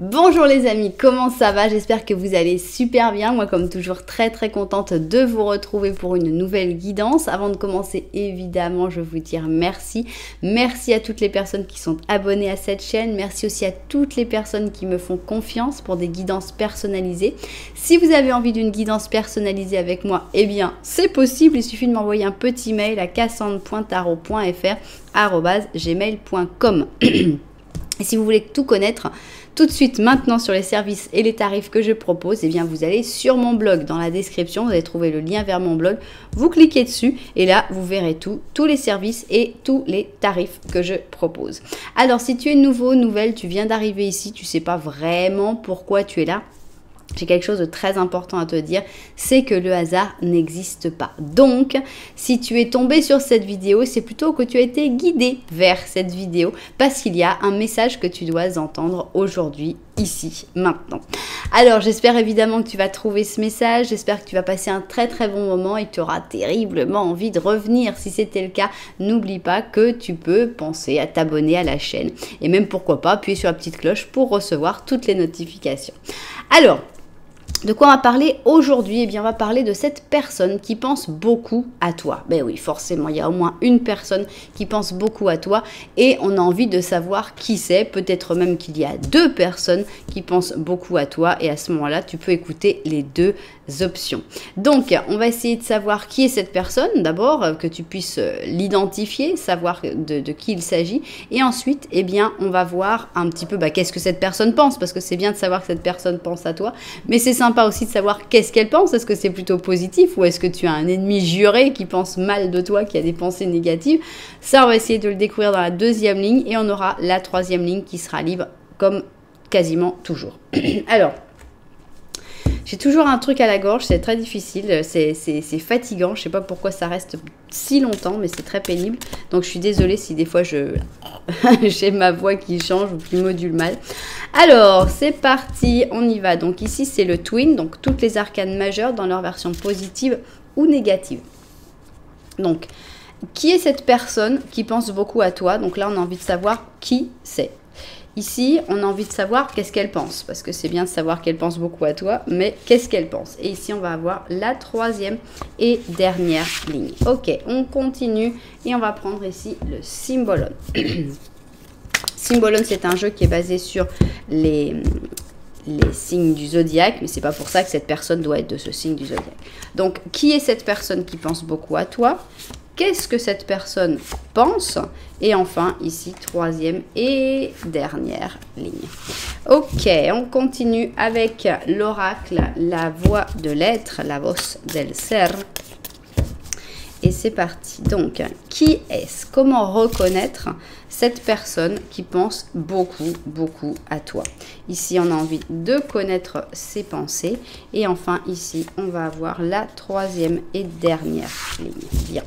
Bonjour les amis, comment ça va? J'espère que vous allez super bien. Moi comme toujours très contente de vous retrouver pour une nouvelle guidance. Avant de commencer évidemment je veux vous dire merci. Merci à toutes les personnes qui sont abonnées à cette chaîne. Merci aussi à toutes les personnes qui me font confiance pour des guidances personnalisées. Si vous avez envie d'une guidance personnalisée avec moi, eh bien c'est possible. Il suffit de m'envoyer un petit mail à cassandre.tarot.fr@gmail.com. Et si vous voulez tout connaître tout de suite maintenant sur les services et les tarifs que je propose, eh bien vous allez sur mon blog, dans la description, vous allez trouver le lien vers mon blog, vous cliquez dessus et là vous verrez tous les services et tous les tarifs que je propose. Alors si tu es nouveau, nouvelle, tu viens d'arriver ici, tu ne sais pas vraiment pourquoi tu es là, j'ai quelque chose de très important à te dire, c'est que le hasard n'existe pas. Donc, si tu es tombé sur cette vidéo, c'est plutôt que tu as été guidé vers cette vidéo parce qu'il y a un message que tu dois entendre aujourd'hui, ici, maintenant. Alors, j'espère évidemment que tu vas trouver ce message, j'espère que tu vas passer un très bon moment et que tu auras terriblement envie de revenir. Si c'était le cas, n'oublie pas que tu peux penser à t'abonner à la chaîne et même pourquoi pas appuyer sur la petite cloche pour recevoir toutes les notifications. Alors, de quoi on va parler aujourd'hui? Eh bien, on va parler de cette personne qui pense beaucoup à toi. Ben oui, forcément, il y a au moins une personne qui pense beaucoup à toi et on a envie de savoir qui c'est. Peut-être même qu'il y a deux personnes qui pensent beaucoup à toi et à ce moment-là, tu peux écouter les deux options. Donc, on va essayer de savoir qui est cette personne. D'abord, que tu puisses l'identifier, savoir de qui il s'agit. Et ensuite, eh bien, on va voir un petit peu qu'est-ce que cette personne pense parce que c'est bien de savoir que cette personne pense à toi. Mais c'est sympa aussi de savoir qu'est-ce qu'elle pense. Est-ce que c'est plutôt positif ou est-ce que tu as un ennemi juré qui pense mal de toi, qui a des pensées négatives? Ça, on va essayer de le découvrir dans la deuxième ligne et on aura la troisième ligne qui sera libre comme quasiment toujours. Alors, j'ai toujours un truc à la gorge, c'est très difficile, c'est fatigant, je sais pas pourquoi ça reste si longtemps, mais c'est très pénible. Donc je suis désolée si des fois j'ai ma voix qui change ou qui module mal. Alors, c'est parti, on y va. Donc ici, c'est le twin, donc toutes les arcanes majeures dans leur version positive ou négative. Donc, qui est cette personne qui pense beaucoup à toi? Donc là, on a envie de savoir qui c'est. Ici, on a envie de savoir qu'est-ce qu'elle pense, parce que c'est bien de savoir qu'elle pense beaucoup à toi, mais qu'est-ce qu'elle pense? Et ici, on va avoir la troisième et dernière ligne. Ok, on continue et on va prendre ici le Symbolon. Symbolon, c'est un jeu qui est basé sur les signes du zodiaque, mais c'est pas pour ça que cette personne doit être de ce signe du zodiaque. Donc, qui est cette personne qui pense beaucoup à toi? Qu'est-ce que cette personne pense? Et enfin, ici, troisième et dernière ligne. Ok, on continue avec l'oracle, la voix de l'être, la voz del ser. Et c'est parti. Donc, qui est-ce? Comment reconnaître cette personne qui pense beaucoup à toi? Ici, on a envie de connaître ses pensées. Et enfin, ici, on va avoir la troisième et dernière ligne. Bien.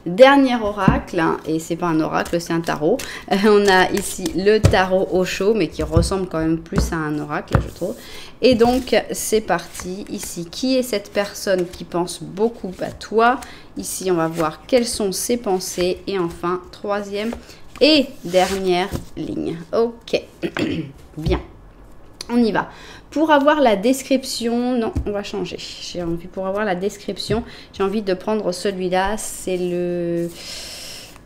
Dernier oracle, et c'est pas un oracle, c'est un tarot. On a ici le tarot Osho, mais qui ressemble quand même plus à un oracle, je trouve. Et donc, c'est parti. Ici, qui est cette personne qui pense beaucoup à toi? Ici, on va voir quelles sont ses pensées. Et enfin, troisième et dernière ligne. Ok, bien. On y va. Pour avoir la description, non, on va changer. J'ai envie, pour avoir la description, j'ai envie de prendre celui-là. C'est le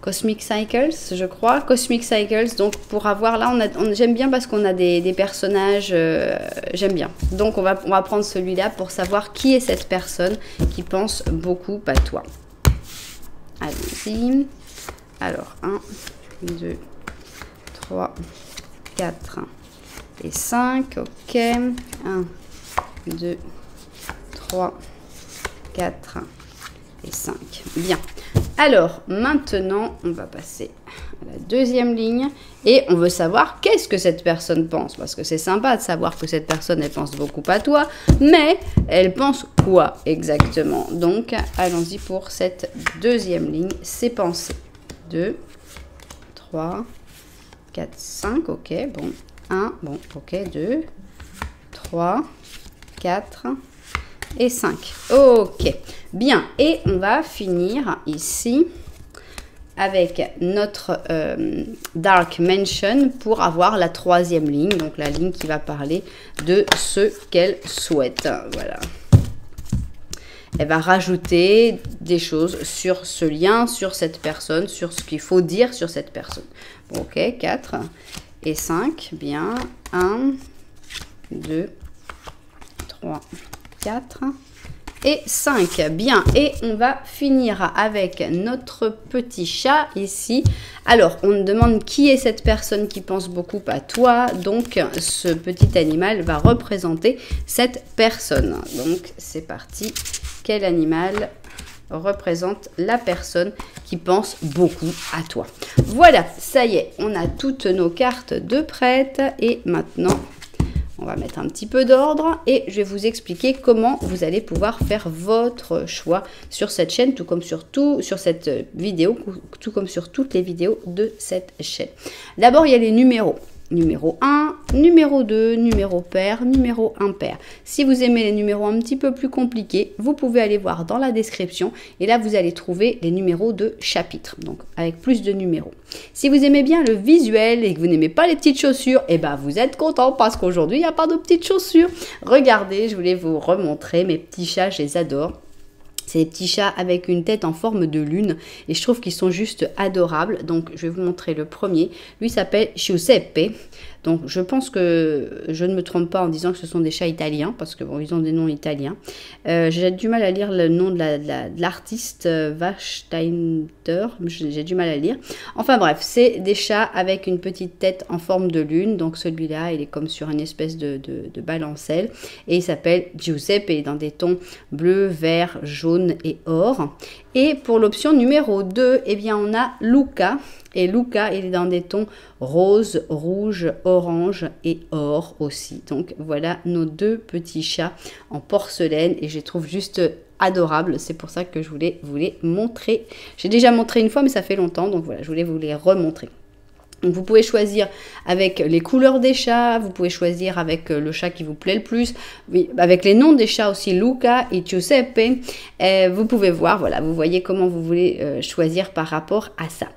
Cosmic Cycles, je crois. Cosmic Cycles. Donc, pour avoir là, j'aime bien parce qu'on a des personnages. J'aime bien. Donc, on va prendre celui-là pour savoir qui est cette personne qui pense beaucoup à toi. Allons-y. Alors, 1, 2, 3, 4. Et 5, ok, 1, 2, 3, 4 et 5. Bien. Alors, maintenant, on va passer à la deuxième ligne et on veut savoir qu'est-ce que cette personne pense. Parce que c'est sympa de savoir que cette personne, elle pense beaucoup à toi, mais elle pense quoi exactement? Donc, allons-y pour cette deuxième ligne, ses pensées. 2, 3, 4, 5, ok, bon. 1, bon, ok, 2, 3, 4 et 5. Ok, bien. Et on va finir ici avec notre Dark Mansion pour avoir la troisième ligne, donc la ligne qui va parler de ce qu'elle souhaite. Voilà. Elle va rajouter des choses sur ce lien, sur cette personne, sur ce qu'il faut dire sur cette personne. Ok, 4 et 5, bien. 1, 2, 3, 4 et 5. Bien, et on va finir avec notre petit chat ici. Alors, on me demande qui est cette personne qui pense beaucoup à toi. Donc, ce petit animal va représenter cette personne. Donc, c'est parti. Quel animal représente la personne qui pense beaucoup à toi? Voilà, ça y est, on a toutes nos cartes de prêtes. Et maintenant, on va mettre un petit peu d'ordre et je vais vous expliquer comment vous allez pouvoir faire votre choix sur cette chaîne, tout comme sur cette vidéo, tout comme sur toutes les vidéos de cette chaîne. D'abord, il y a les numéros. Numéro 1, numéro 2, numéro pair, numéro impair. Si vous aimez les numéros un petit peu plus compliqués, vous pouvez aller voir dans la description et là vous allez trouver les numéros de chapitre, donc avec plus de numéros. Si vous aimez bien le visuel et que vous n'aimez pas les petites chaussures, et ben vous êtes content parce qu'aujourd'hui il n'y a pas de petites chaussures. Regardez, je voulais vous remontrer mes petits chats, je les adore. C'est des petits chats avec une tête en forme de lune et je trouve qu'ils sont juste adorables. Donc, je vais vous montrer le premier. Lui s'appelle Giuseppe. Donc, je pense que je ne me trompe pas en disant que ce sont des chats italiens parce que bon, ils ont des noms italiens. J'ai du mal à lire le nom de l'artiste Wachsteiner. J'ai du mal à lire. Enfin bref, c'est des chats avec une petite tête en forme de lune. Donc, celui-là, il est comme sur une espèce de balancelle. Et il s'appelle Giuseppe dans des tons bleu, vert, jaune et or. Et pour l'option numéro 2, eh bien, on a Luca. Et Luca, il est dans des tons rose, rouge, orange et or aussi. Donc voilà nos deux petits chats en porcelaine et je les trouve juste adorables. C'est pour ça que je voulais vous les montrer. J'ai déjà montré une fois mais ça fait longtemps donc voilà, je voulais vous les remontrer. Donc vous pouvez choisir avec les couleurs des chats, vous pouvez choisir avec le chat qui vous plaît le plus, oui, avec les noms des chats aussi, Luca et Giuseppe. Vous pouvez voir, voilà, vous voyez comment vous voulez choisir par rapport à ça.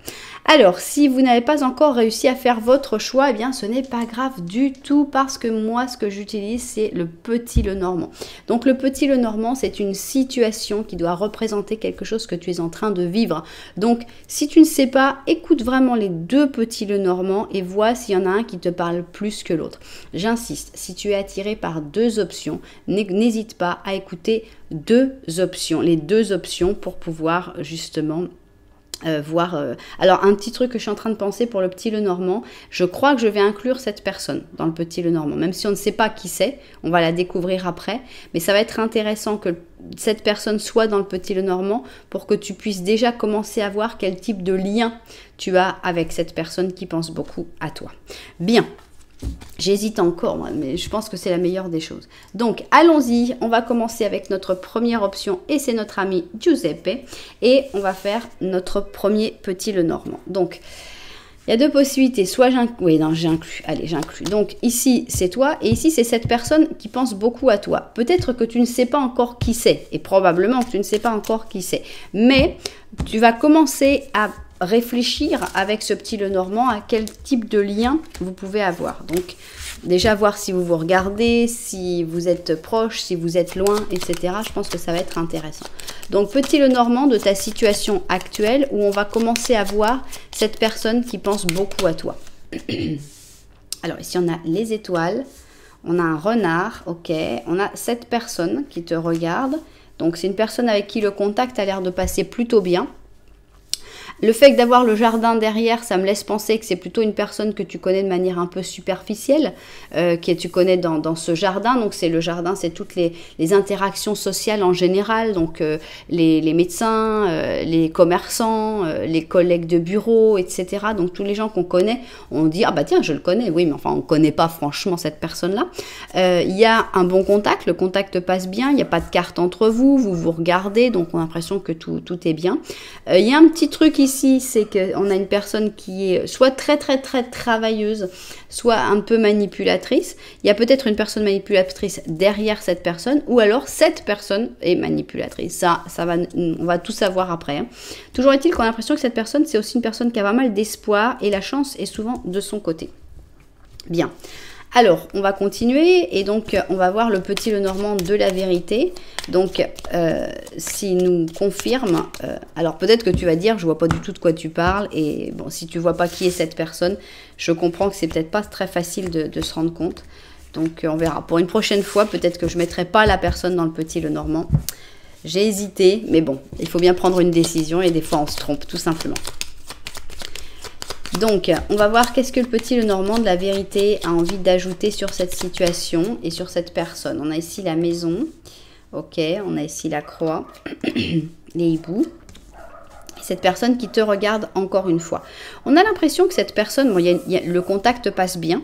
Alors, si vous n'avez pas encore réussi à faire votre choix, eh bien, ce n'est pas grave du tout parce que moi, ce que j'utilise, c'est le petit Lenormand. Donc, le petit Lenormand, c'est une situation qui doit représenter quelque chose que tu es en train de vivre. Donc, si tu ne sais pas, écoute vraiment les deux petits Lenormand et vois s'il y en a un qui te parle plus que l'autre. J'insiste, si tu es attiré par deux options, n'hésite pas à écouter les deux options pour pouvoir justement voir. Alors un petit truc que je suis en train de penser pour le petit Lenormand, je crois que je vais inclure cette personne dans le petit Lenormand, même si on ne sait pas qui c'est, on va la découvrir après, mais ça va être intéressant que cette personne soit dans le petit Lenormand pour que tu puisses déjà commencer à voir quel type de lien tu as avec cette personne qui pense beaucoup à toi. Bien. J'hésite encore, moi, mais je pense que c'est la meilleure des choses. Donc, allons-y. On va commencer avec notre première option et c'est notre ami Giuseppe. Et on va faire notre premier petit Lenormand. Donc, il y a deux possibilités. Soit j'inclus. Oui, non, j'inclus. Allez, j'inclus. Donc, ici, c'est toi et ici, c'est cette personne qui pense beaucoup à toi. Peut-être que tu ne sais pas encore qui c'est. Et probablement que tu ne sais pas encore qui c'est. Mais tu vas commencer à réfléchir avec ce petit Lenormand à quel type de lien vous pouvez avoir. Donc, déjà voir si vous vous regardez, si vous êtes proche, si vous êtes loin, etc. Je pense que ça va être intéressant. Donc, petit Lenormand de ta situation actuelle où on va commencer à voir cette personne qui pense beaucoup à toi. Alors, ici, on a les étoiles. On a un renard, ok. On a cette personne qui te regarde. Donc, c'est une personne avec qui le contact a l'air de passer plutôt bien. Le fait d'avoir le jardin derrière, ça me laisse penser que c'est plutôt une personne que tu connais de manière un peu superficielle, que tu connais dans ce jardin. Donc c'est le jardin, c'est toutes les interactions sociales en général, donc les médecins, les commerçants, les collègues de bureau, etc. Donc tous les gens qu'on connaît, on dit « Ah bah tiens, je le connais ». Oui, mais enfin, on ne connaît pas franchement cette personne-là. Il y a un bon contact, le contact passe bien, il n'y a pas de carte entre vous, vous vous regardez, donc on a l'impression que tout est bien. Il y a un petit truc ici ici, c'est qu'on a une personne qui est soit très travailleuse, soit un peu manipulatrice. Il y a peut-être une personne manipulatrice derrière cette personne, ou alors cette personne est manipulatrice. On va tout savoir après. Hein. Toujours est-il qu'on a l'impression que cette personne, c'est aussi une personne qui a pas mal d'espoir, et la chance est souvent de son côté. Bien. Alors, on va continuer et donc on va voir le petit Lenormand de la vérité. Donc, s'il nous confirme, alors peut-être que tu vas dire, je vois pas du tout de quoi tu parles. Et bon, si tu vois pas qui est cette personne, je comprends que c'est peut-être pas très facile de se rendre compte. Donc, on verra. Pour une prochaine fois, peut-être que je mettrai pas la personne dans le petit Lenormand. J'ai hésité, mais bon, il faut bien prendre une décision et des fois on se trompe, tout simplement. Donc, on va voir qu'est-ce que le petit Lenormand de la vérité a envie d'ajouter sur cette situation et sur cette personne. On a ici la maison, ok, on a ici la croix, les hiboux. Cette personne qui te regarde encore une fois. On a l'impression que cette personne, bon, le contact passe bien.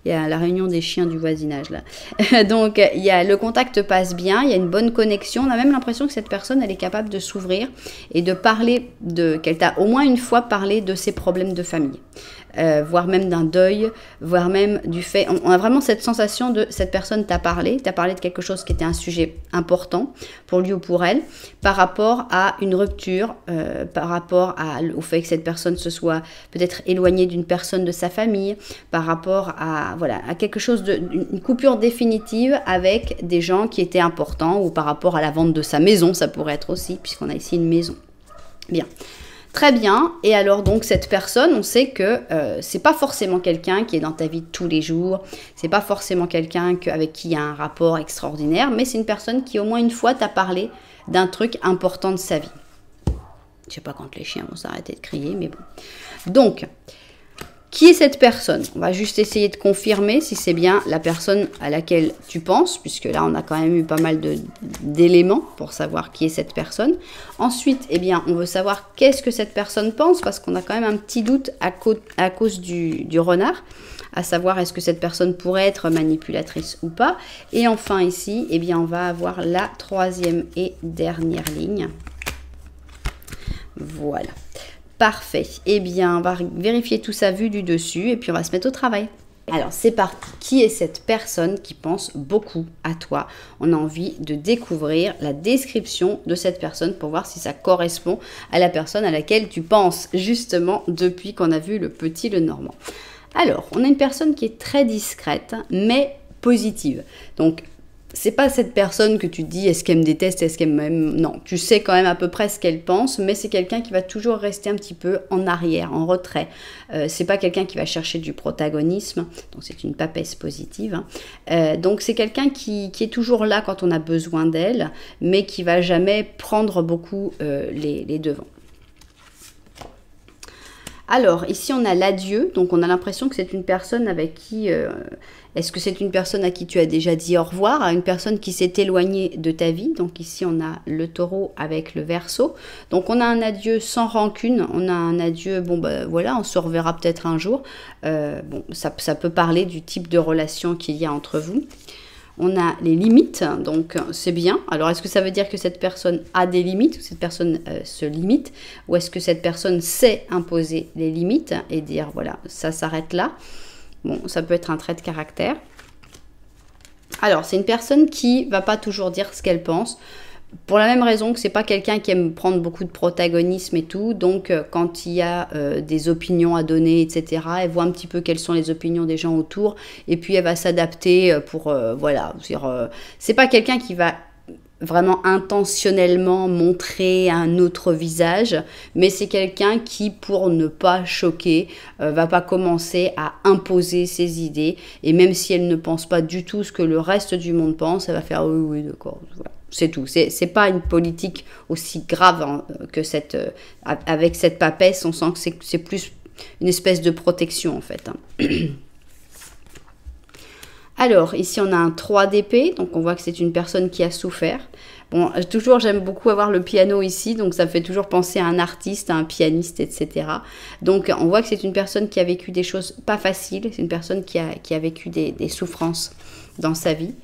Il y a la réunion des chiens du voisinage là. Donc, le contact passe bien, il y a une bonne connexion. On a même l'impression que cette personne, elle est capable de s'ouvrir et de parler, qu'elle t'a au moins une fois parlé de ses problèmes de famille. Voire même d'un deuil, voire même du fait... On a vraiment cette sensation de cette personne t'a parlé de quelque chose qui était un sujet important pour lui ou pour elle, par rapport à une rupture, par rapport au fait que cette personne se soit peut-être éloignée d'une personne de sa famille, par rapport à quelque chose une coupure définitive avec des gens qui étaient importants, ou par rapport à la vente de sa maison, ça pourrait être aussi, puisqu'on a ici une maison. Bien. Très bien, et alors donc cette personne, on sait que c'est pas forcément quelqu'un qui est dans ta vie de tous les jours, c'est pas forcément quelqu'un avec qui il y a un rapport extraordinaire, mais c'est une personne qui au moins une fois t'a parlé d'un truc important de sa vie. Je sais pas quand les chiens vont s'arrêter de crier, mais bon. Donc, qui est cette personne? On va juste essayer de confirmer si c'est bien la personne à laquelle tu penses, puisque là, on a quand même eu pas mal d'éléments pour savoir qui est cette personne. Ensuite, eh bien, on veut savoir qu'est-ce que cette personne pense, parce qu'on a quand même un petit doute à cause du renard, à savoir est-ce que cette personne pourrait être manipulatrice ou pas. Et enfin, ici, eh bien, on va avoir la troisième et dernière ligne. Voilà. Parfait. Eh bien, on va vérifier tout ça vu du dessus et puis on va se mettre au travail. Alors, c'est parti. Qui est cette personne qui pense beaucoup à toi? On a envie de découvrir la description de cette personne pour voir si ça correspond à la personne à laquelle tu penses, justement, depuis qu'on a vu le petit Lenormand. Alors, on a une personne qui est très discrète, mais positive. Donc, c'est pas cette personne que tu te dis est-ce qu'elle me déteste, est-ce qu'elle m'aime. Non, tu sais quand même à peu près ce qu'elle pense, mais c'est quelqu'un qui va toujours rester un petit peu en arrière, en retrait. C'est pas quelqu'un qui va chercher du protagonisme, donc c'est une papesse positive. Hein. Donc c'est quelqu'un qui est toujours là quand on a besoin d'elle, mais qui va jamais prendre beaucoup les devants. Alors, ici, on a l'adieu. Donc, on a l'impression que c'est une personne avec qui... Est-ce que c'est une personne à qui tu as déjà dit au revoir, à une personne qui s'est éloignée de ta vie? Donc, ici, on a le taureau avec le verseau. Donc, on a un adieu sans rancune. On a un adieu, bon, ben voilà, on se reverra peut-être un jour. Bon, ça peut parler du type de relation qu'il y a entre vous. On a les limites, donc c'est bien. Alors, est-ce que ça veut dire que cette personne a des limites, ou cette personne se limite, ou est-ce que cette personne sait imposer les limites et dire, voilà, ça s'arrête là? Bon, ça peut être un trait de caractère. Alors, c'est une personne qui va pas toujours dire ce qu'elle pense, pour la même raison que c'est pas quelqu'un qui aime prendre beaucoup de protagonisme et tout, donc quand il y a des opinions à donner, etc., elle voit un petit peu quelles sont les opinions des gens autour, et puis elle va s'adapter pour, voilà, c'est pas quelqu'un qui va vraiment intentionnellement montrer un autre visage, mais c'est quelqu'un qui, pour ne pas choquer, va pas commencer à imposer ses idées, et même si elle ne pense pas du tout ce que le reste du monde pense, elle va faire oui, oui, d'accord, voilà. C'est tout. C'est pas une politique aussi grave hein, que avec cette papesse, on sent que c'est plus une espèce de protection en fait. Hein. Alors, ici on a un 3 d'épée, donc on voit que c'est une personne qui a souffert. Bon, toujours j'aime beaucoup avoir le piano ici, donc ça me fait toujours penser à un artiste, à un pianiste, etc. Donc on voit que c'est une personne qui a vécu des choses pas faciles, c'est une personne qui a vécu des souffrances dans sa vie.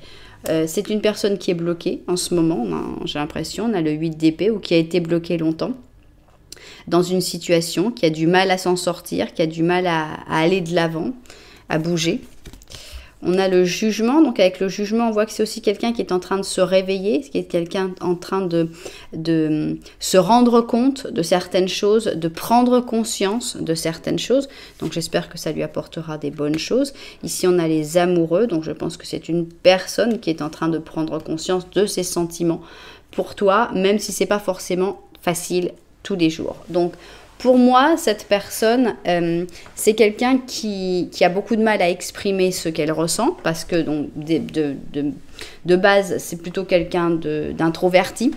C'est une personne qui est bloquée en ce moment, j'ai l'impression, on a le 8 d'épée ou qui a été bloquée longtemps. dans une situation, qui a du mal à s'en sortir, qui a du mal à aller de l'avant, à bouger. On a le jugement, donc avec le jugement, on voit que c'est aussi quelqu'un qui est en train de se réveiller, qui est quelqu'un en train de se rendre compte de certaines choses, de prendre conscience de certaines choses. Donc j'espère que ça lui apportera des bonnes choses. Ici, on a les amoureux, donc je pense que c'est une personne qui est en train de prendre conscience de ses sentiments pour toi, même si c'est pas forcément facile tous les jours. Donc, pour moi, cette personne, c'est quelqu'un qui a beaucoup de mal à exprimer ce qu'elle ressent, parce que donc, de base, c'est plutôt quelqu'un d'introverti.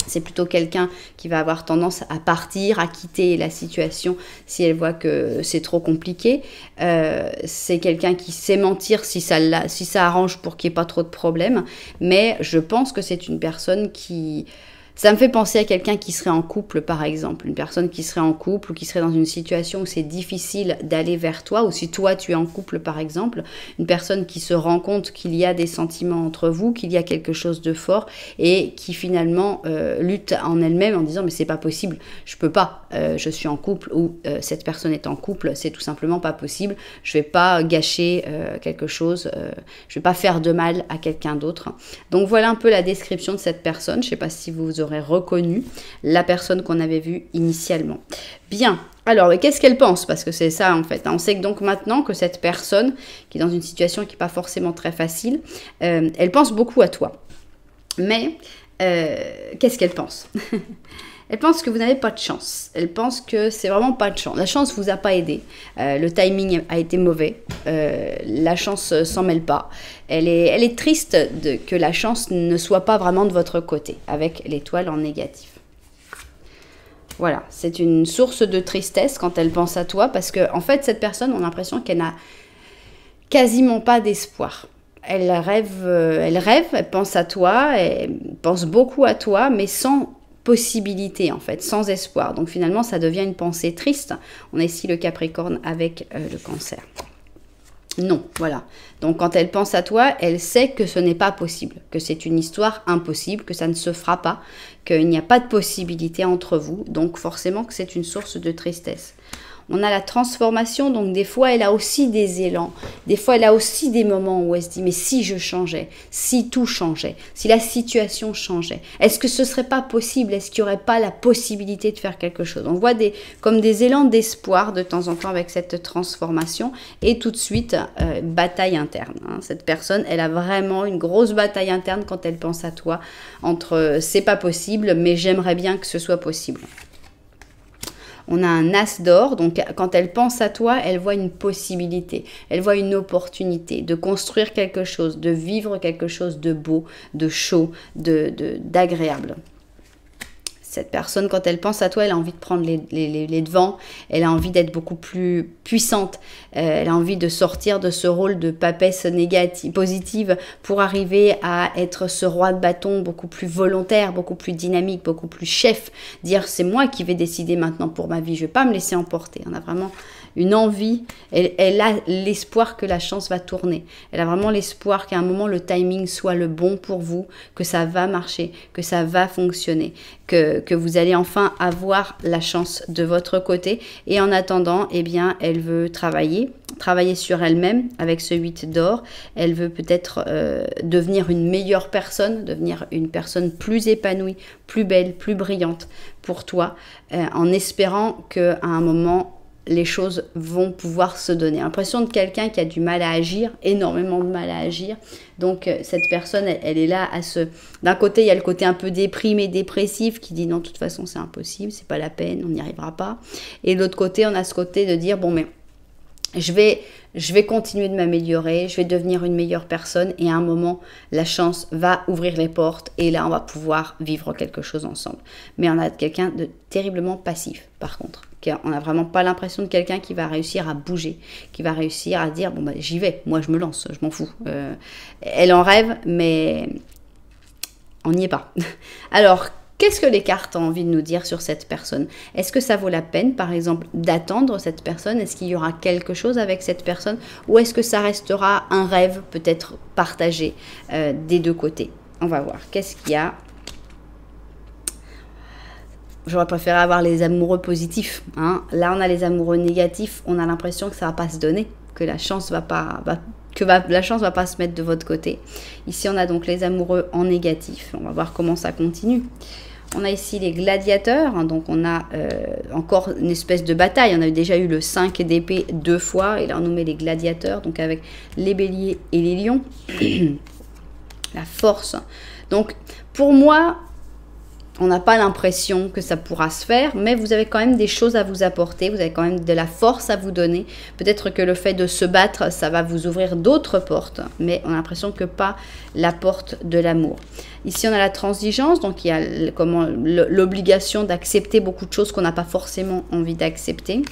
C'est plutôt quelqu'un qui va avoir tendance à partir, à quitter la situation si elle voit que c'est trop compliqué. C'est quelqu'un qui sait mentir si ça arrange pour qu'il n'y ait pas trop de problèmes. Mais je pense que c'est une personne qui... Ça me fait penser à quelqu'un qui serait en couple, par exemple. Une personne qui serait en couple ou qui serait dans une situation où c'est difficile d'aller vers toi, ou si toi tu es en couple, par exemple. Une personne qui se rend compte qu'il y a des sentiments entre vous, qu'il y a quelque chose de fort et qui finalement lutte en elle-même en disant « mais c'est pas possible, je peux pas, je suis en couple » ou « cette personne est en couple, c'est tout simplement pas possible, je vais pas gâcher quelque chose, je vais pas faire de mal à quelqu'un d'autre ». Donc voilà un peu la description de cette personne. Je sais pas si vous aurez reconnu la personne qu'on avait vue initialement. Bien, alors qu'est-ce qu'elle pense? Parce que c'est ça en fait. On sait que donc maintenant que cette personne qui est dans une situation qui n'est pas forcément très facile, elle pense beaucoup à toi. Mais qu'est-ce qu'elle pense? Elle pense que vous n'avez pas de chance. Elle pense que c'est vraiment pas de chance. La chance vous a pas aidé. Le timing a été mauvais. La chance s'en mêle pas. Elle est triste que la chance ne soit pas vraiment de votre côté, avec l'étoile en négatif. Voilà, c'est une source de tristesse quand elle pense à toi, parce que en fait, cette personne, on a l'impression qu'elle n'a quasiment pas d'espoir. Elle rêve, elle pense à toi, elle pense beaucoup à toi, mais sans possibilité en fait, sans espoir. Donc finalement, ça devient une pensée triste. On a ici le Capricorne avec le Cancer. Non, voilà. Donc quand elle pense à toi, elle sait que ce n'est pas possible, que c'est une histoire impossible, que ça ne se fera pas, qu'il n'y a pas de possibilité entre vous. Donc forcément que c'est une source de tristesse. On a la transformation, donc des fois elle a aussi des élans, des fois elle a aussi des moments où elle se dit mais si je changeais, si tout changeait, si la situation changeait, est-ce que ce serait pas possible, est-ce qu'il n'y aurait pas la possibilité de faire quelque chose? On voit comme des élans d'espoir de temps en temps avec cette transformation et tout de suite bataille interne. Cette personne, elle a vraiment une grosse bataille interne quand elle pense à toi entre c'est pas possible mais j'aimerais bien que ce soit possible. On a un as d'or, donc quand elle pense à toi, elle voit une possibilité, elle voit une opportunité de construire quelque chose, de vivre quelque chose de beau, de chaud, d'agréable. Cette personne, quand elle pense à toi, elle a envie de prendre les devants, elle a envie d'être beaucoup plus puissante, elle a envie de sortir de ce rôle de papesse négative, positive, pour arriver à être ce roi de bâton beaucoup plus volontaire, beaucoup plus dynamique, beaucoup plus chef, dire c'est moi qui vais décider maintenant pour ma vie, je ne vais pas me laisser emporter. On a vraiment une envie, elle a l'espoir que la chance va tourner. Elle a vraiment l'espoir qu'à un moment le timing soit le bon pour vous, que ça va marcher, que ça va fonctionner, que vous allez enfin avoir la chance de votre côté. Et en attendant, eh bien, elle veut travailler sur elle-même avec ce 8 d'or. Elle veut peut-être devenir une meilleure personne, devenir une personne plus épanouie, plus belle, plus brillante pour toi, en espérant qu'à un moment, les choses vont pouvoir se donner. L'impression de quelqu'un qui a du mal à agir, énormément de mal à agir. Donc cette personne, elle est là à se... D'un côté, il y a le côté un peu déprimé, dépressif, qui dit non, de toute façon, c'est impossible, c'est pas la peine, on n'y arrivera pas. Et de l'autre côté, on a ce côté de dire, bon, mais je vais continuer de m'améliorer, je vais devenir une meilleure personne et à un moment, la chance va ouvrir les portes et là, on va pouvoir vivre quelque chose ensemble. Mais on a quelqu'un de terriblement passif, par contre. On n'a vraiment pas l'impression de quelqu'un qui va réussir à bouger, qui va réussir à dire, bon, bah, j'y vais, moi, je me lance, je m'en fous. Elle en rêve, mais on n'y est pas. Alors, qu'est-ce que les cartes ont envie de nous dire sur cette personne? Est-ce que ça vaut la peine, par exemple, d'attendre cette personne? Est-ce qu'il y aura quelque chose avec cette personne? Ou est-ce que ça restera un rêve peut-être partagé des deux côtés? On va voir. Qu'est-ce qu'il y a? j'aurais préféré avoir les amoureux positifs. Hein. Là, on a les amoureux négatifs. On a l'impression que ça va pas se donner, que la chance va pas se mettre de votre côté. Ici, on a donc les amoureux en négatif. On va voir comment ça continue. On a ici les gladiateurs. Hein, donc, on a encore une espèce de bataille. On a déjà eu le 5 d'épée 2 fois. Et là, on nous met les gladiateurs. Donc, avec les béliers et les lions. La force. Donc, pour moi, on n'a pas l'impression que ça pourra se faire, mais vous avez quand même des choses à vous apporter, vous avez quand même de la force à vous donner. Peut-être que le fait de se battre, ça va vous ouvrir d'autres portes, mais on a l'impression que pas la porte de l'amour. Ici, on a la transigence, donc il y a l'obligation d'accepter beaucoup de choses qu'on n'a pas forcément envie d'accepter.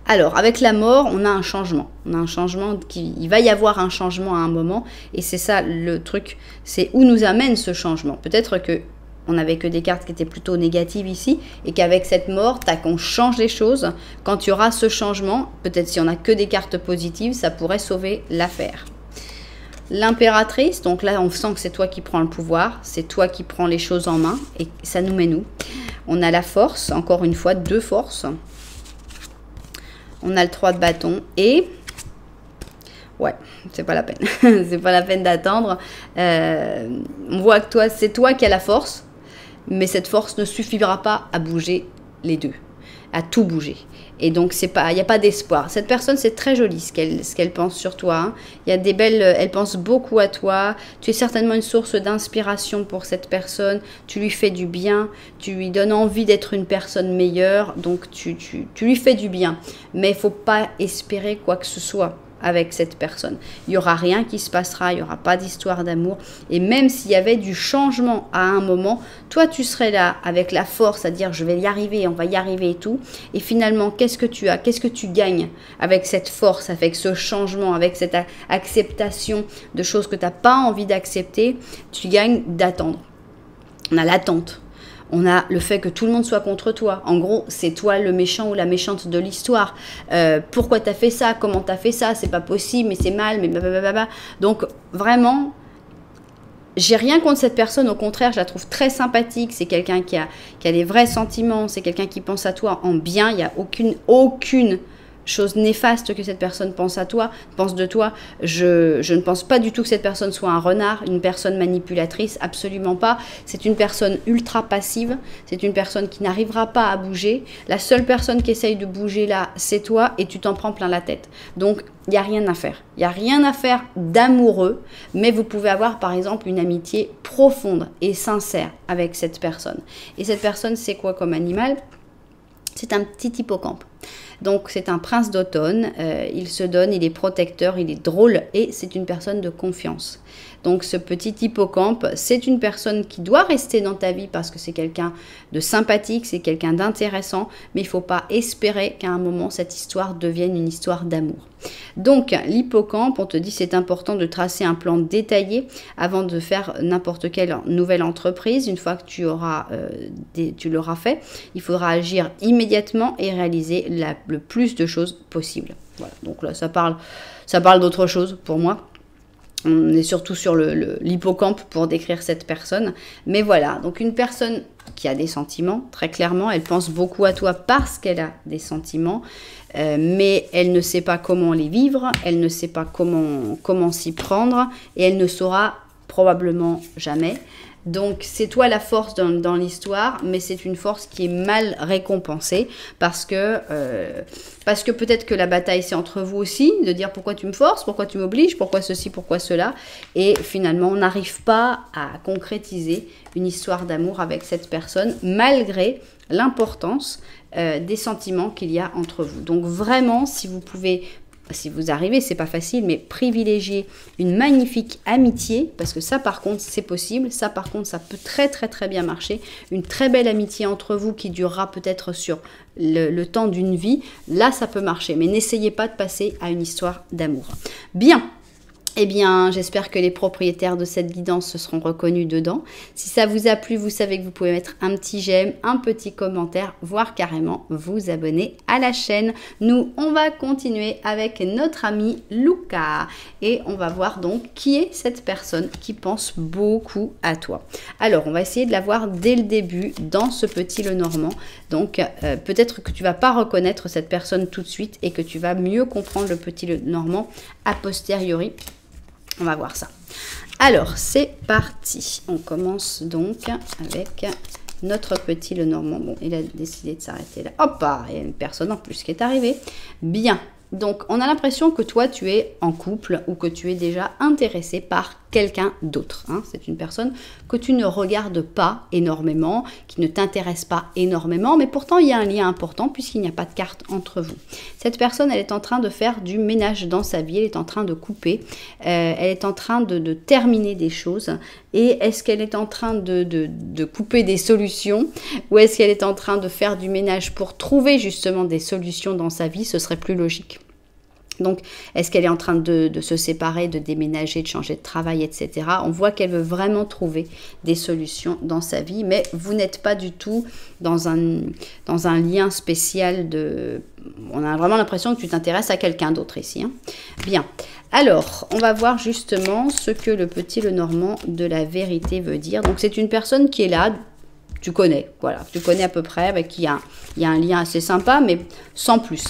Alors, avec la mort, on a un changement. On a un changement, il va y avoir un changement à un moment. Et c'est ça le truc, c'est où nous amène ce changement. Peut-être qu'on n'avait que des cartes qui étaient plutôt négatives ici. Et qu'avec cette mort, tac, on change les choses. Quand il y aura ce changement, peut-être si on n'a que des cartes positives, ça pourrait sauver l'affaire. L'impératrice, donc là, on sent que c'est toi qui prends le pouvoir. C'est toi qui prends les choses en main. Et ça nous met nous. On a la force, encore une fois, 2 forces. On a le 3 de bâton et... Ouais, c'est pas la peine. C'est pas la peine d'attendre. On voit que c'est toi qui as la force, mais cette force ne suffira pas à bouger les deux, à tout bouger. Et donc, il n'y a pas d'espoir. Cette personne, c'est très joli ce qu'elle pense sur toi. Hein. Il y a des belles... Elle pense beaucoup à toi. Tu es certainement une source d'inspiration pour cette personne. Tu lui fais du bien. Tu lui donnes envie d'être une personne meilleure. Donc, tu lui fais du bien. Mais il ne faut pas espérer quoi que ce soit avec cette personne. Il n'y aura rien qui se passera, il n'y aura pas d'histoire d'amour. Et même s'il y avait du changement à un moment, toi tu serais là avec la force à dire je vais y arriver, on va y arriver et tout. Et finalement, qu'est-ce que tu as? Qu'est-ce que tu gagnes avec cette force, avec ce changement, avec cette acceptation de choses que tu n'as pas envie d'accepter? Tu gagnes d'attendre. On a l'attente. On a le fait que tout le monde soit contre toi. En gros, c'est toi le méchant ou la méchante de l'histoire. Pourquoi t'as fait ça? Comment t'as fait ça? C'est pas possible, mais c'est mal, mais blablabla. Donc, vraiment, j'ai rien contre cette personne. Au contraire, je la trouve très sympathique. C'est quelqu'un qui a des vrais sentiments. C'est quelqu'un qui pense à toi en bien. Il n'y a aucune chose néfaste que cette personne pense de toi. Je ne pense pas du tout que cette personne soit un renard, une personne manipulatrice, absolument pas. C'est une personne ultra passive, c'est une personne qui n'arrivera pas à bouger. La seule personne qui essaye de bouger là, c'est toi et tu t'en prends plein la tête. Donc, il n'y a rien à faire. Il n'y a rien à faire d'amoureux, mais vous pouvez avoir par exemple une amitié profonde et sincère avec cette personne. Et cette personne, c'est quoi comme animal? C'est un petit hippocampe. Donc, c'est un prince d'automne, il se donne, il est protecteur, il est drôle et c'est une personne de confiance. Donc, ce petit hippocampe, c'est une personne qui doit rester dans ta vie parce que c'est quelqu'un de sympathique, c'est quelqu'un d'intéressant, mais il ne faut pas espérer qu'à un moment, cette histoire devienne une histoire d'amour. Donc, l'hippocampe, on te dit c'est important de tracer un plan détaillé avant de faire n'importe quelle nouvelle entreprise. Une fois que tu l'auras fait, il faudra agir immédiatement et réaliser le plus de choses possible. Voilà, donc là, ça parle d'autre chose pour moi. On est surtout sur l'hippocampe pour décrire cette personne. Mais voilà, donc une personne qui a des sentiments, très clairement, elle pense beaucoup à toi parce qu'elle a des sentiments, mais elle ne sait pas comment les vivre, elle ne sait pas comment s'y prendre, et elle ne saura probablement jamais. Donc, c'est toi la force dans l'histoire, mais c'est une force qui est mal récompensée parce que peut-être que la bataille, c'est entre vous aussi, de dire pourquoi tu me forces, pourquoi tu m'obliges, pourquoi ceci, pourquoi cela. Et finalement, on n'arrive pas à concrétiser une histoire d'amour avec cette personne, malgré l'importance des sentiments qu'il y a entre vous. Donc, vraiment, si vous arrivez, c'est pas facile, mais privilégiez une magnifique amitié, parce que ça par contre c'est possible, ça par contre ça peut très très très bien marcher, une très belle amitié entre vous qui durera peut-être sur le temps d'une vie, là ça peut marcher, mais n'essayez pas de passer à une histoire d'amour. Bien, Eh bien, j'espère que les propriétaires de cette guidance se seront reconnus dedans. Si ça vous a plu, vous savez que vous pouvez mettre un petit j'aime, un petit commentaire, voire carrément vous abonner à la chaîne. Nous, on va continuer avec notre ami Luca et on va voir donc qui est cette personne qui pense beaucoup à toi. Alors, on va essayer de la voir dès le début dans ce petit Lenormand. Donc, peut-être que tu vas pas reconnaître cette personne tout de suite et que tu vas mieux comprendre le petit Lenormand a posteriori. On va voir ça. Alors, c'est parti. On commence donc avec notre petit Lenormand. Bon, il a décidé de s'arrêter là. Hop, il y a une personne en plus qui est arrivée. Bien. Donc, on a l'impression que toi, tu es en couple ou que tu es déjà intéressé par quelqu'un d'autre. Hein. C'est une personne que tu ne regardes pas énormément, qui ne t'intéresse pas énormément, mais pourtant, il y a un lien important puisqu'il n'y a pas de carte entre vous. Cette personne, elle est en train de faire du ménage dans sa vie, elle est en train de couper, elle est en train de terminer des choses. Et est-ce qu'elle est en train de couper des solutions ou est-ce qu'elle est en train de faire du ménage pour trouver justement des solutions dans sa vie? Ce serait plus logique. Donc, est-ce qu'elle est en train de se séparer, de déménager, de changer de travail, etc. On voit qu'elle veut vraiment trouver des solutions dans sa vie, mais vous n'êtes pas du tout dans un lien spécial de... On a vraiment l'impression que tu t'intéresses à quelqu'un d'autre ici. Hein. Bien. Alors, on va voir justement ce que le petit Lenormand de la vérité veut dire. Donc, c'est une personne qui est là, tu connais, voilà, tu connais à peu près, avec qui il y a un lien assez sympa, mais sans plus.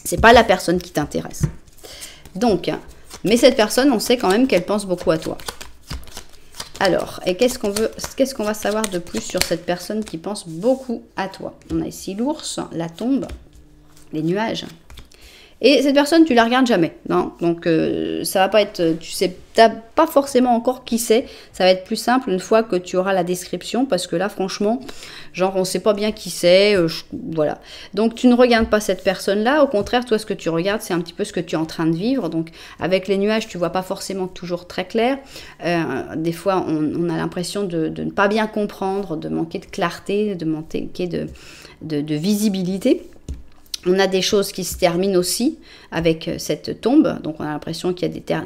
C'est pas la personne qui t'intéresse. Donc, mais cette personne, on sait quand même qu'elle pense beaucoup à toi. Alors, et qu'est-ce qu'on va savoir de plus sur cette personne qui pense beaucoup à toi? On a ici l'ours, la tombe, les nuages. Et cette personne, tu la regardes jamais, non? Donc, ça va pas être, tu sais, t'as pas forcément encore qui c'est. Ça va être plus simple une fois que tu auras la description, parce que là, franchement, genre, on sait pas bien qui c'est, voilà. Donc, tu ne regardes pas cette personne-là. Au contraire, toi, ce que tu regardes, c'est un petit peu ce que tu es en train de vivre. Donc, avec les nuages, tu vois pas forcément toujours très clair. Des fois, on a l'impression de ne pas bien comprendre, de manquer de clarté, de manquer de visibilité. On a des choses qui se terminent aussi avec cette tombe. Donc, on a l'impression qu'il y a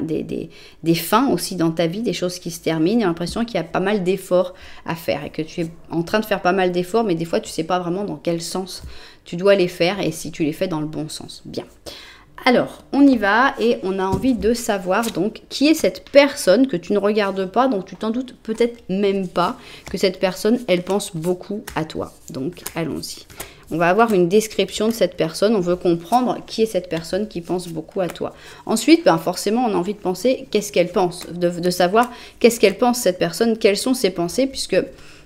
des fins aussi dans ta vie, des choses qui se terminent. On a l'impression qu'il y a pas mal d'efforts à faire et que tu es en train de faire pas mal d'efforts, mais des fois, tu ne sais pas vraiment dans quel sens tu dois les faire et si tu les fais dans le bon sens. Bien. Alors, on y va et on a envie de savoir donc qui est cette personne que tu ne regardes pas, donc tu t'en doutes peut-être même pas que cette personne, elle pense beaucoup à toi. Donc, allons-y. On va avoir une description de cette personne, on veut comprendre qui est cette personne qui pense beaucoup à toi. Ensuite, ben forcément, on a envie de penser qu'est-ce qu'elle pense, de savoir qu'est-ce qu'elle pense cette personne, quelles sont ses pensées, puisque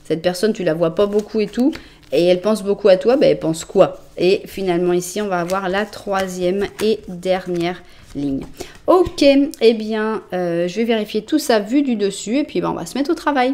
cette personne, tu la vois pas beaucoup et tout, et elle pense beaucoup à toi, ben elle pense quoi? Et finalement, ici, on va avoir la troisième et dernière ligne. Ok, eh bien, je vais vérifier tout ça vu du dessus, et puis ben, on va se mettre au travail.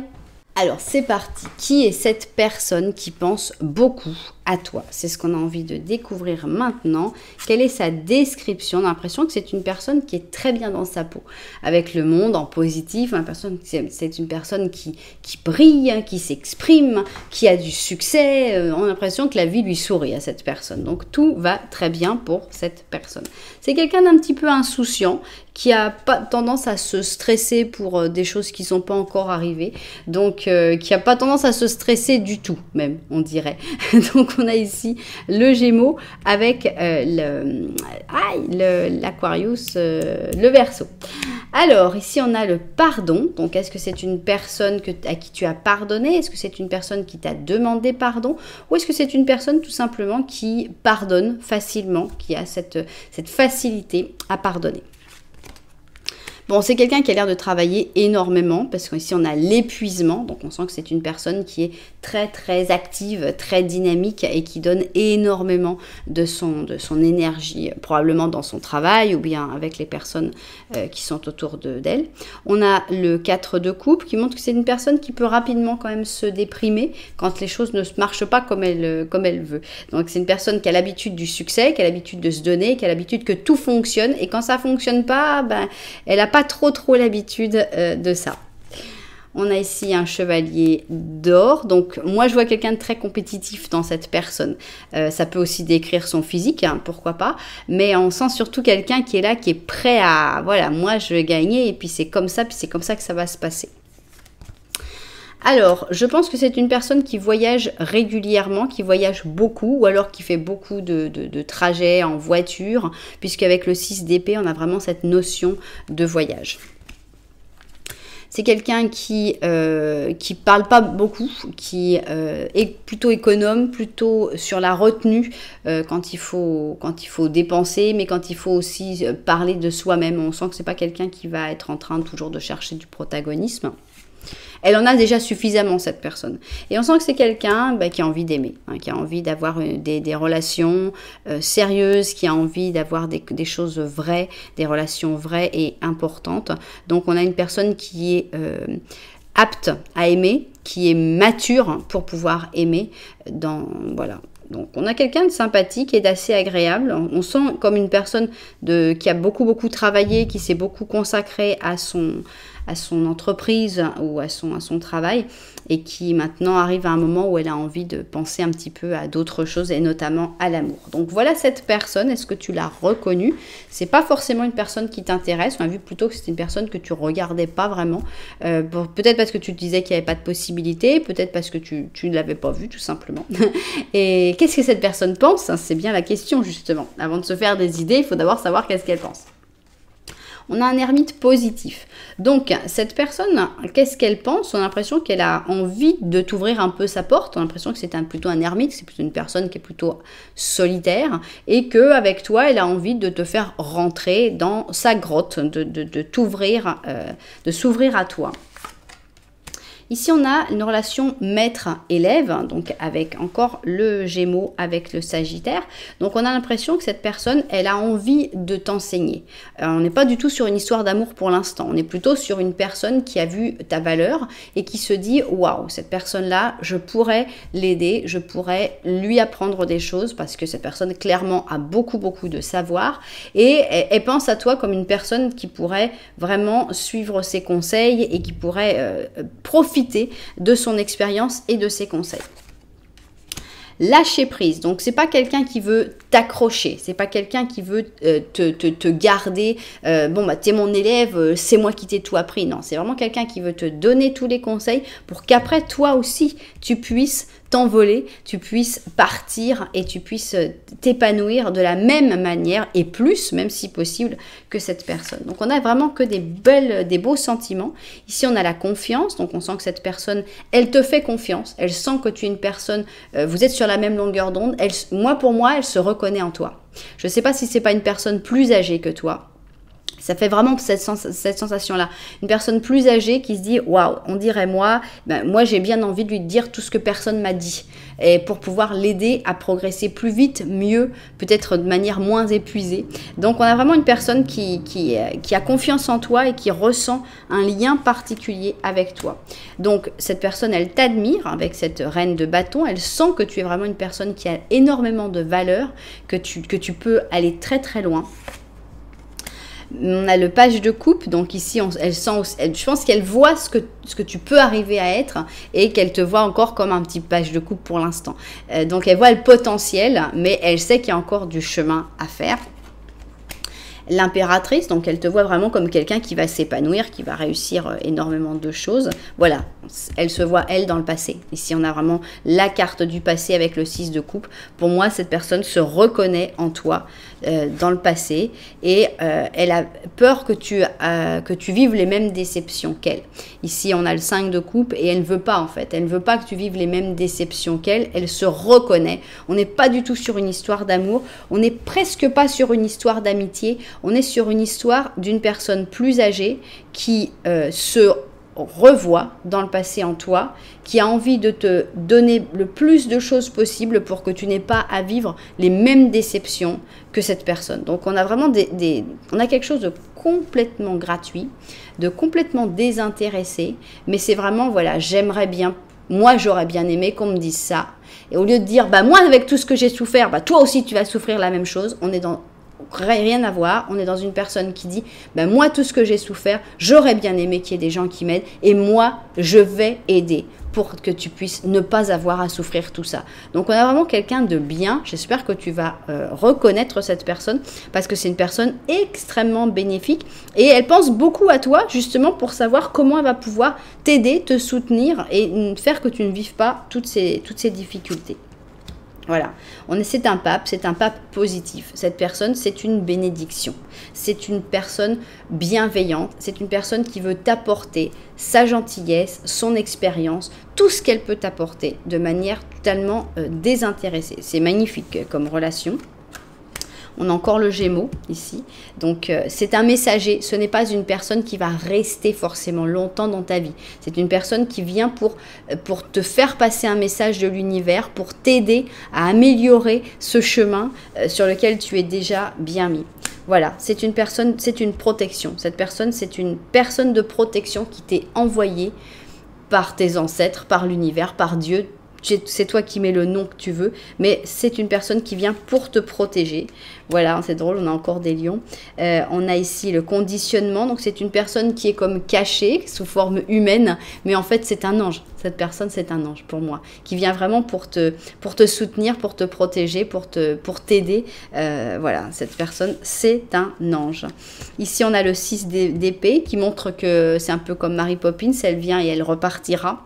Alors, c'est parti. Qui est cette personne qui pense beaucoup à toi? C'est ce qu'on a envie de découvrir maintenant. Quelle est sa description? On a l'impression que c'est une personne qui est très bien dans sa peau, avec le monde en positif. C'est une personne qui brille, qui s'exprime, qui a du succès. On a l'impression que la vie lui sourit à cette personne. Donc, tout va très bien pour cette personne. C'est quelqu'un d'un petit peu insouciant, qui a pas tendance à se stresser pour des choses qui ne sont pas encore arrivées. Donc, qui n'a pas tendance à se stresser du tout, même, on dirait. Donc, on a ici le Gémeaux avec l'Aquarius, le Verseau. Alors, ici, on a le pardon. Donc, est-ce que c'est une personne à qui tu as pardonné? Est-ce que c'est une personne qui t'a demandé pardon? Ou est-ce que c'est une personne, tout simplement, qui pardonne facilement, qui a cette facilité à pardonner? Bon, c'est quelqu'un qui a l'air de travailler énormément parce qu'ici on a l'épuisement, donc on sent que c'est une personne qui est très très active, très dynamique et qui donne énormément de son énergie, probablement dans son travail ou bien avec les personnes qui sont autour d'elle. On a le 4 de coupe qui montre que c'est une personne qui peut rapidement quand même se déprimer quand les choses ne marchent pas comme elle veut. Donc c'est une personne qui a l'habitude du succès, qui a l'habitude de se donner, qui a l'habitude que tout fonctionne et quand ça fonctionne pas, ben, elle n'a pas trop l'habitude de ça. On a ici un chevalier d'or. Donc, moi, je vois quelqu'un de très compétitif dans cette personne. Ça peut aussi décrire son physique, hein, pourquoi pas. Mais on sent surtout quelqu'un qui est là, qui est prêt à... Voilà, moi, je vais gagner et puis c'est comme ça que ça va se passer. Alors, je pense que c'est une personne qui voyage régulièrement, qui voyage beaucoup, ou alors qui fait beaucoup de trajets en voiture, puisqu'avec le 6 d'épée, on a vraiment cette notion de voyage. C'est quelqu'un qui parle pas beaucoup, qui est plutôt économe, plutôt sur la retenue quand il faut dépenser, mais quand il faut aussi parler de soi-même. On sent que c'est pas quelqu'un qui va être en train toujours de chercher du protagonisme. Elle en a déjà suffisamment, cette personne. Et on sent que c'est quelqu'un qui a envie d'aimer, hein, qui a envie d'avoir des relations sérieuses, qui a envie d'avoir des choses vraies, des relations vraies et importantes. Donc on a une personne qui est apte à aimer, qui est mature pour pouvoir aimer. Voilà. Donc on a quelqu'un de sympathique et d'assez agréable. On sent comme une personne qui a beaucoup travaillé, qui s'est beaucoup consacrée à son entreprise ou à son travail et qui maintenant arrive à un moment où elle a envie de penser un petit peu à d'autres choses et notamment à l'amour. Donc voilà cette personne, est-ce que tu l'as reconnue? C'est pas forcément une personne qui t'intéresse, on a vu plutôt que c'est une personne que tu regardais pas vraiment, peut-être parce que tu te disais qu'il n'y avait pas de possibilité, peut-être parce que tu ne l'avais pas vue tout simplement. Et qu'est-ce que cette personne pense? C'est bien la question justement. Avant de se faire des idées, il faut d'abord savoir qu'est-ce qu'elle pense. On a un ermite positif. Donc, cette personne, qu'est-ce qu'elle pense? On a l'impression qu'elle a envie de t'ouvrir un peu sa porte. On a l'impression que c'est plutôt un ermite, c'est plutôt une personne qui est plutôt solitaire et qu'avec toi, elle a envie de te faire rentrer dans sa grotte, de t'ouvrir, de s'ouvrir à toi. Ici, on a une relation maître-élève, donc avec encore le Gémeaux, avec le Sagittaire. Donc, on a l'impression que cette personne, elle a envie de t'enseigner. On n'est pas du tout sur une histoire d'amour pour l'instant. On est plutôt sur une personne qui a vu ta valeur et qui se dit « Waouh, cette personne-là, je pourrais l'aider, je pourrais lui apprendre des choses parce que cette personne, clairement, a beaucoup de savoir. » Et elle pense à toi comme une personne qui pourrait vraiment suivre ses conseils et qui pourrait profiter de son expérience et de ses conseils. Lâcher prise, donc c'est pas quelqu'un qui veut t'accrocher, c'est pas quelqu'un qui veut te garder, t'es mon élève, c'est moi qui t'ai tout appris, non, c'est vraiment quelqu'un qui veut te donner tous les conseils pour qu'après toi aussi tu puisses t'envoler, tu puisses partir et tu puisses t'épanouir de la même manière et plus, même si possible, que cette personne. Donc on a vraiment que des beaux sentiments. Ici on a la confiance, donc on sent que cette personne, elle te fait confiance, elle sent que tu es une personne, vous êtes sur la même longueur d'onde, pour moi, elle se reconnaît en toi. Je ne sais pas si c'est pas une personne plus âgée que toi. Ça fait vraiment cette sensation-là. Une personne plus âgée qui se dit « Waouh, on dirait moi, moi j'ai bien envie de lui dire tout ce que personne m'a dit. » Et pour pouvoir l'aider à progresser plus vite, mieux, peut-être de manière moins épuisée. Donc on a vraiment une personne qui a confiance en toi et qui ressent un lien particulier avec toi. Donc cette personne, elle t'admire avec cette reine de bâton. Elle sent que tu es vraiment une personne qui a énormément de valeur, que tu peux aller très loin. On a le page de coupe, donc ici, je pense qu'elle voit ce que tu peux arriver à être et qu'elle te voit encore comme un petit page de coupe pour l'instant. Donc, elle voit le potentiel, mais elle sait qu'il y a encore du chemin à faire. L'impératrice, donc elle te voit vraiment comme quelqu'un qui va s'épanouir, qui va réussir énormément de choses. Voilà, elle se voit, elle, dans le passé. Ici, on a vraiment la carte du passé avec le 6 de coupe. Pour moi, cette personne se reconnaît en toi dans le passé et elle a peur que tu vives les mêmes déceptions qu'elle. Ici, on a le 5 de coupe et elle ne veut pas, en fait. Elle ne veut pas que tu vives les mêmes déceptions qu'elle. Elle se reconnaît. On n'est pas du tout sur une histoire d'amour. On n'est presque pas sur une histoire d'amitié. On est sur une histoire d'une personne plus âgée qui se revoit dans le passé en toi, qui a envie de te donner le plus de choses possible pour que tu n'aies pas à vivre les mêmes déceptions que cette personne. Donc on a vraiment on a quelque chose de complètement gratuit, de complètement désintéressé, mais c'est vraiment, voilà, j'aimerais bien, moi j'aurais bien aimé qu'on me dise ça. Et au lieu de dire, moi avec tout ce que j'ai souffert, toi aussi tu vas souffrir la même chose, on est dans rien à voir. On est dans une personne qui dit, ben moi, tout ce que j'ai souffert, j'aurais bien aimé qu'il y ait des gens qui m'aident et moi, je vais aider pour que tu puisses ne pas avoir à souffrir tout ça. Donc, on a vraiment quelqu'un de bien. J'espère que tu vas reconnaître cette personne parce que c'est une personne extrêmement bénéfique et elle pense beaucoup à toi justement pour savoir comment elle va pouvoir t'aider, te soutenir et faire que tu ne vives pas toutes ces difficultés. Voilà, c'est un pape positif. Cette personne, c'est une bénédiction. C'est une personne bienveillante. C'est une personne qui veut t'apporter sa gentillesse, son expérience, tout ce qu'elle peut t'apporter de manière totalement désintéressée. C'est magnifique comme relation. On a encore le Gémeaux ici. Donc, c'est un messager. Ce n'est pas une personne qui va rester forcément longtemps dans ta vie. C'est une personne qui vient pour te faire passer un message de l'univers, pour t'aider à améliorer ce chemin sur lequel tu es déjà bien mis. Voilà, c'est une personne, c'est une protection. Cette personne, c'est une personne de protection qui t'est envoyée par tes ancêtres, par l'univers, par Dieu. C'est toi qui mets le nom que tu veux, mais c'est une personne qui vient pour te protéger. Voilà, c'est drôle, on a encore des lions. On a ici le conditionnement, donc c'est une personne qui est comme cachée, sous forme humaine, mais en fait c'est un ange. Cette personne, c'est un ange pour moi, qui vient vraiment pour te soutenir, pour te protéger, pour t'aider. Voilà, cette personne, c'est un ange. Ici, on a le 6 d'épée qui montre que c'est un peu comme Mary Poppins, elle vient et elle repartira.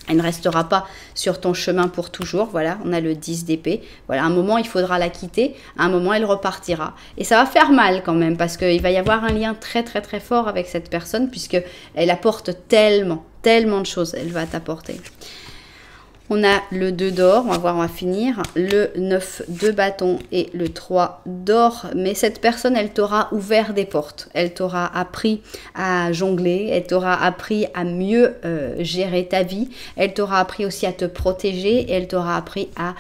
Elle ne restera pas sur ton chemin pour toujours. Voilà, on a le 10 d'épée. Voilà, à un moment, il faudra la quitter. À un moment, elle repartira. Et ça va faire mal quand même parce qu'il va y avoir un lien très, très, très fort avec cette personne puisqu'elle apporte tellement de choses. Elle va t'apporter. On a le 2 d'or, on va finir, le 9 de bâton et le 3 d'or. Mais cette personne, elle t'aura ouvert des portes. Elle t'aura appris à jongler, elle t'aura appris à mieux gérer ta vie. Elle t'aura appris aussi à te protéger et elle t'aura appris à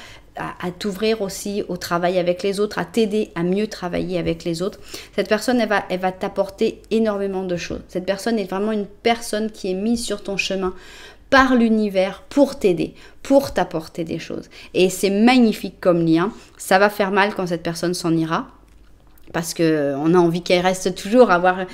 t'ouvrir aussi au travail avec les autres, à t'aider à mieux travailler avec les autres. Cette personne, elle va t'apporter énormément de choses. Cette personne est vraiment une personne qui est mise sur ton chemin par l'univers pour t'aider, pour t'apporter des choses. Et c'est magnifique comme lien. Ça va faire mal quand cette personne s'en ira. Parce qu'on a envie qu'elle reste toujours, avoir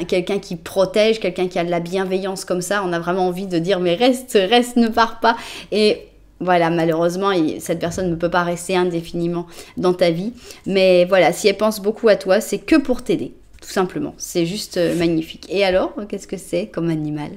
quelqu'un qui protège, quelqu'un qui a de la bienveillance comme ça. On a vraiment envie de dire mais reste, ne pars pas. Et voilà, malheureusement, cette personne ne peut pas rester indéfiniment dans ta vie. Mais voilà, si elle pense beaucoup à toi, c'est que pour t'aider, tout simplement. C'est juste magnifique. Et alors, qu'est-ce que c'est comme animal ?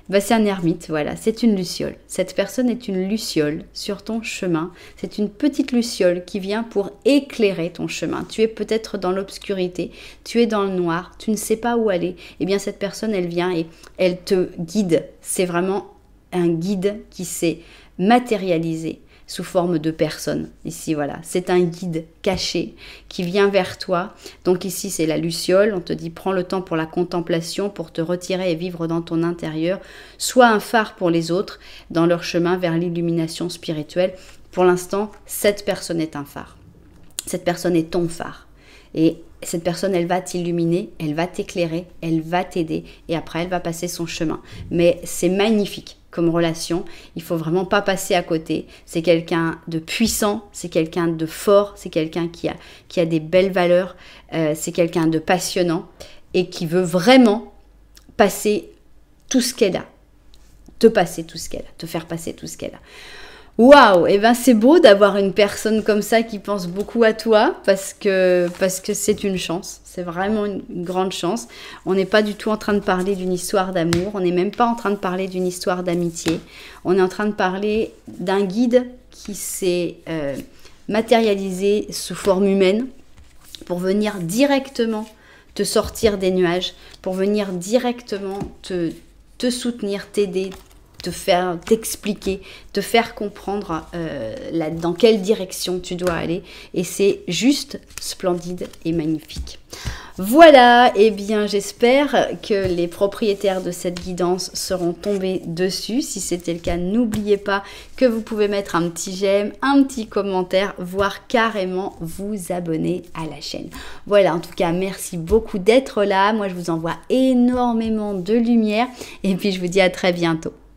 Ben, c'est un ermite, voilà, c'est une luciole. Cette personne est une luciole sur ton chemin. C'est une petite luciole qui vient pour éclairer ton chemin. Tu es peut-être dans l'obscurité, tu es dans le noir, tu ne sais pas où aller. Eh bien, cette personne, elle vient et elle te guide. C'est vraiment un guide qui s'est matérialisé sous forme de personne. Ici, voilà, c'est un guide caché qui vient vers toi. Donc ici, c'est la luciole. On te dit, prends le temps pour la contemplation, pour te retirer et vivre dans ton intérieur. Sois un phare pour les autres dans leur chemin vers l'illumination spirituelle. Pour l'instant, cette personne est un phare. Cette personne est ton phare. Et cette personne, elle va t'illuminer, elle va t'éclairer, elle va t'aider et après, elle va passer son chemin. Mais c'est magnifique comme relation, il faut vraiment pas passer à côté. C'est quelqu'un de puissant, c'est quelqu'un de fort, c'est quelqu'un qui a des belles valeurs, c'est quelqu'un de passionnant et qui veut vraiment passer tout ce qu'elle a. Te passer tout ce qu'elle a, te faire passer tout ce qu'elle a. Waouh, et ben c'est beau d'avoir une personne comme ça qui pense beaucoup à toi parce que c'est une chance, c'est vraiment une grande chance. On n'est pas du tout en train de parler d'une histoire d'amour, on n'est même pas en train de parler d'une histoire d'amitié. On est en train de parler d'un guide qui s'est matérialisé sous forme humaine pour venir directement te sortir des nuages, pour venir directement te soutenir, t'aider, t'expliquer, te faire comprendre dans quelle direction tu dois aller. Et c'est juste splendide et magnifique. Voilà, et bien j'espère que les propriétaires de cette guidance seront tombés dessus. Si c'était le cas, n'oubliez pas que vous pouvez mettre un petit j'aime, un petit commentaire, voire carrément vous abonner à la chaîne. Voilà, en tout cas, merci beaucoup d'être là. Moi, je vous envoie énormément de lumière et puis je vous dis à très bientôt.